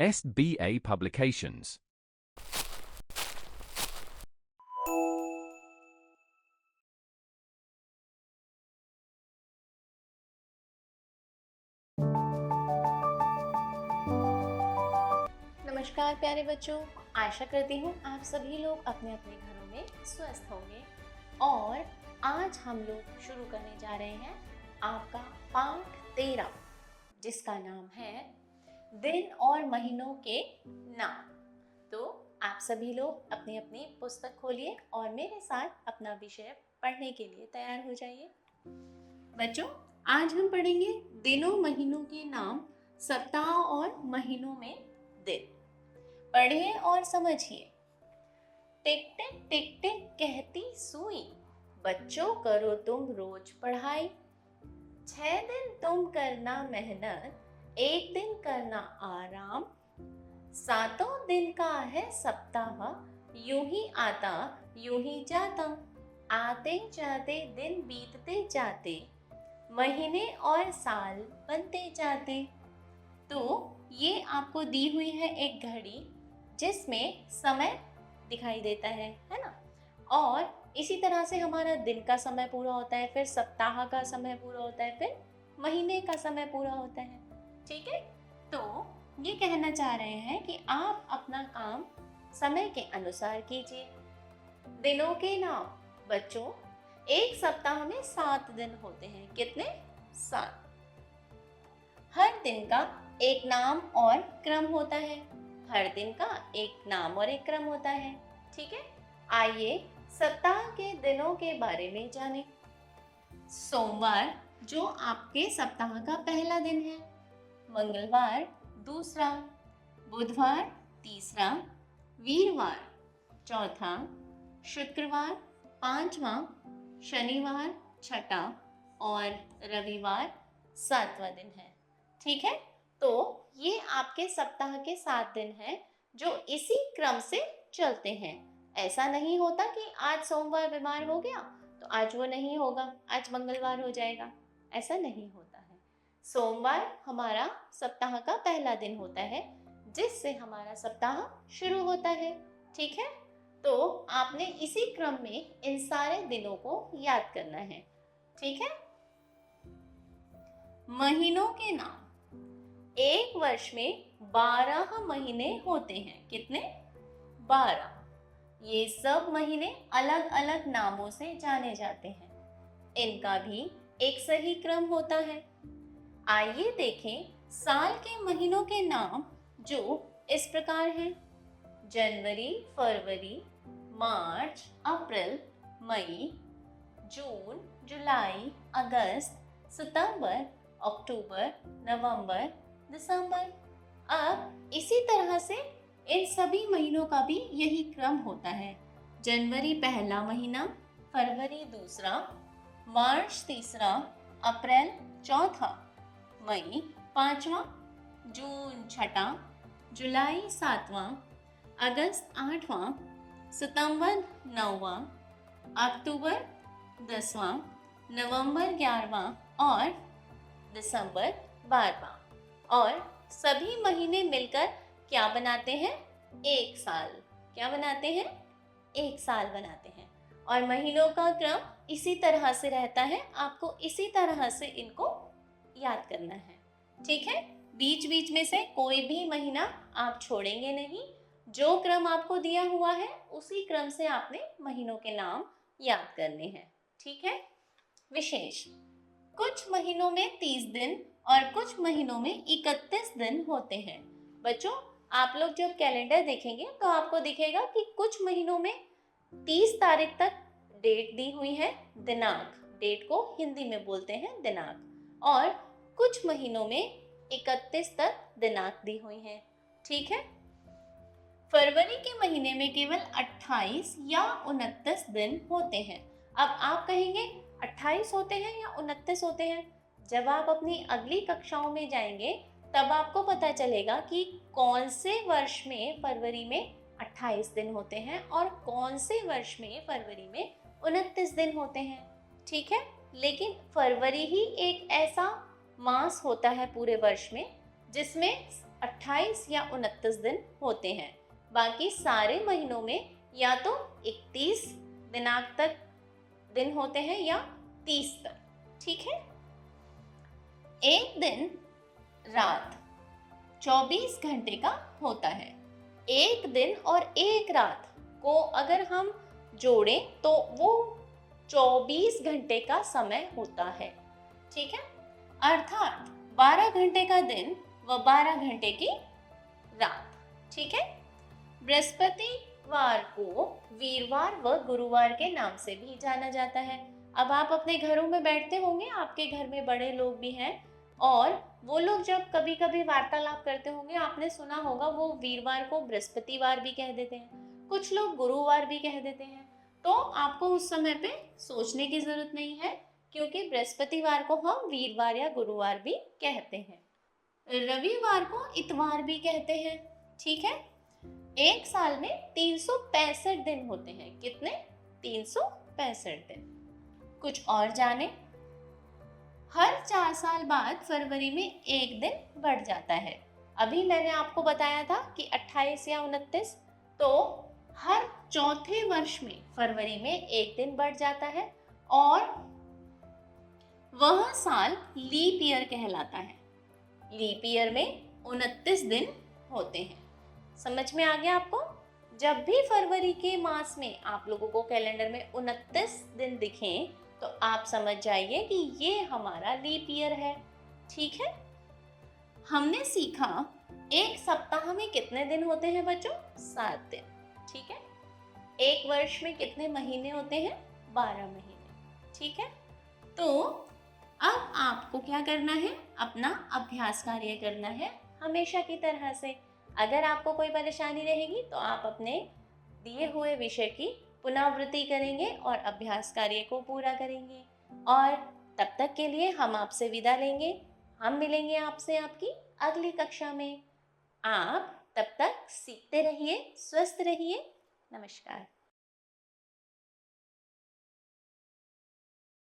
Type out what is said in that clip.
SBA Publications. नमस्कार प्यारे बच्चों, आशा करती हूँ आप सभी लोग अपने अपने घरों में स्वस्थ होंगे। और आज हम लोग शुरू करने जा रहे हैं आपका पाठ 13, जिसका नाम है दिन और महीनों के नाम। तो आप सभी लोग अपनी अपनी पुस्तक खोलिए और मेरे साथ अपना विषय पढ़ने के लिए तैयार हो जाइए। बच्चों, आज हम पढ़ेंगे दिनों महीनों के नाम, सप्ताह और महीनों में दिन। पढ़िए और समझिए। टिक टिक टिक टिक कहती सुई, बच्चों करो तुम रोज पढ़ाई। 6 दिन तुम करना मेहनत, 1 दिन करना आराम। 7 दिन का है सप्ताह, यूं ही आता यूं ही जाता। आते जाते दिन बीतते जाते, महीने और साल बनते जाते। तो ये आपको दी हुई है एक घड़ी, जिसमें समय दिखाई देता है ना। और इसी तरह से हमारा दिन का समय पूरा होता है, फिर सप्ताह का समय पूरा होता है, फिर महीने का समय पूरा होता है। ठीक है, तो ये कहना चाह रहे हैं कि आप अपना काम समय के अनुसार कीजिए। दिनों के नाम बच्चों, एक सप्ताह में 7 दिन होते हैं। कितने? 7। हर दिन का एक नाम और क्रम होता है। हर दिन का एक नाम और एक क्रम होता है। ठीक है, आइए सप्ताह के दिनों के बारे में जानें। सोमवार जो आपके सप्ताह का पहला दिन है, मंगलवार दूसरा, बुधवार तीसरा, वीरवार चौथा, शुक्रवार पांचवा, शनिवार छठा और रविवार 7वां दिन है। ठीक है, तो ये आपके सप्ताह के 7 दिन हैं जो इसी क्रम से चलते हैं। ऐसा नहीं होता कि आज सोमवार बीमार हो गया तो आज वो नहीं होगा, आज मंगलवार हो जाएगा। ऐसा नहीं होता है। सोमवार हमारा सप्ताह का पहला दिन होता है, जिससे हमारा सप्ताह शुरू होता है। ठीक है, तो आपने इसी क्रम में इन सारे दिनों को याद करना है। ठीक है, महीनों के नाम। एक वर्ष में 12 महीने होते हैं। कितने? 12। ये सब महीने अलग अलग नामों से जाने जाते हैं। इनका भी एक सही क्रम होता है। आइए देखें साल के महीनों के नाम, जो इस प्रकार हैं: जनवरी, फरवरी, मार्च, अप्रैल, मई, जून, जुलाई, अगस्त, सितंबर, अक्टूबर, नवंबर, दिसंबर। अब इसी तरह से इन सभी महीनों का भी यही क्रम होता है। जनवरी पहला महीना, फरवरी दूसरा, मार्च तीसरा, अप्रैल चौथा, मई पांचवा, जून छठा, जुलाई सातवां, अगस्त आठवां, सितंबर नौवां, अक्टूबर 10वां, नवंबर 11वां और दिसंबर 12वां। और सभी महीने मिलकर क्या बनाते हैं? एक साल। क्या बनाते हैं? एक साल बनाते हैं। और महीनों का क्रम इसी तरह से रहता है। आपको इसी तरह से इनको याद करना है। ठीक है, बीच बीच में से कोई भी महीना आप छोड़ेंगे नहीं। जो क्रम आपको दिया हुआ है उसी क्रम से आपने महीनों के नाम याद करने हैं। ठीक है, विशेष। कुछ महीनों में 30 दिन और कुछ महीनों में 31 दिन होते हैं। बच्चों, आप लोग जब कैलेंडर देखेंगे तो आपको दिखेगा कि कुछ महीनों में 30 तारीख तक डेट दी हुई है, दिनांक। डेट को हिंदी में बोलते हैं दिनांक। और कुछ महीनों में 31 तक दिनांक दी हुई है। ठीक है, फरवरी के महीने में केवल 28 या 29 दिन होते हैं। अब आप कहेंगे 28 होते हैं या 29 होते हैं? जब आप अपनी अगली कक्षाओं में जाएंगे तब आपको पता चलेगा कि कौन से वर्ष में फरवरी में 28 दिन होते हैं और कौन से वर्ष में फरवरी में 29 दिन होते हैं। ठीक है, लेकिन फरवरी ही एक ऐसा मास होता है पूरे वर्ष में जिसमें 28 या 29 दिन होते हैं। बाकी सारे महीनों में या तो 31 दिनांक तक दिन होते हैं या 30 तक। ठीक है। एक दिन रात 24 घंटे का होता है। एक दिन और एक रात को अगर हम जोड़ें तो वो 24 घंटे का समय होता है। ठीक है। अर्थात 12 घंटे का दिन व 12 घंटे की रात। ठीक है। बृहस्पतिवार को वीरवार व गुरुवार के नाम से भी जाना जाता है। अब आप अपने घरों में बैठते होंगे, आपके घर में बड़े लोग भी हैं और वो लोग जब कभी कभी वार्तालाप करते होंगे, आपने सुना होगा वो वीरवार को बृहस्पतिवार भी कह देते हैं, कुछ लोग गुरुवार भी कह देते हैं। तो आपको उस समय पे सोचने की जरूरत नहीं है, क्योंकि बृहस्पतिवार को हम वीरवार या गुरुवार भी कहते हैं। रविवार को इतवार भी कहते हैं। ठीक है। एक साल में 365 दिन होते हैं। कितने? 365 दिन। कुछ और जाने। हर 4 साल बाद फरवरी में एक दिन बढ़ जाता है। अभी मैंने आपको बताया था कि 28 या 29, तो हर चौथे वर्ष में फरवरी में एक दिन बढ़ जाता है और वह साल लीप ईयर कहलाता है। लीप ईयर में 29 दिन होते हैं। समझ में आ गया आपको? जब भी फरवरी के मास में आप लोगों को कैलेंडर में 29 दिन दिखें तो आप समझ जाइए कि ये हमारा लीप ईयर है। ठीक है। हमने सीखा एक सप्ताह में कितने दिन होते हैं बच्चों? 7 दिन। ठीक है। एक वर्ष में कितने महीने होते हैं? 12 महीने। ठीक है। तो अब आपको क्या करना है? अपना अभ्यास कार्य करना है हमेशा की तरह से। अगर आपको कोई परेशानी रहेगी तो आप अपने दिए हुए विषय की पुनरावृत्ति करेंगे और अभ्यास कार्य को पूरा करेंगे। और तब तक के लिए हम आपसे विदा लेंगे। हम मिलेंगे आपसे आपकी अगली कक्षा में। आप तब तक सीखते रहिए, स्वस्थ रहिए। नमस्कार।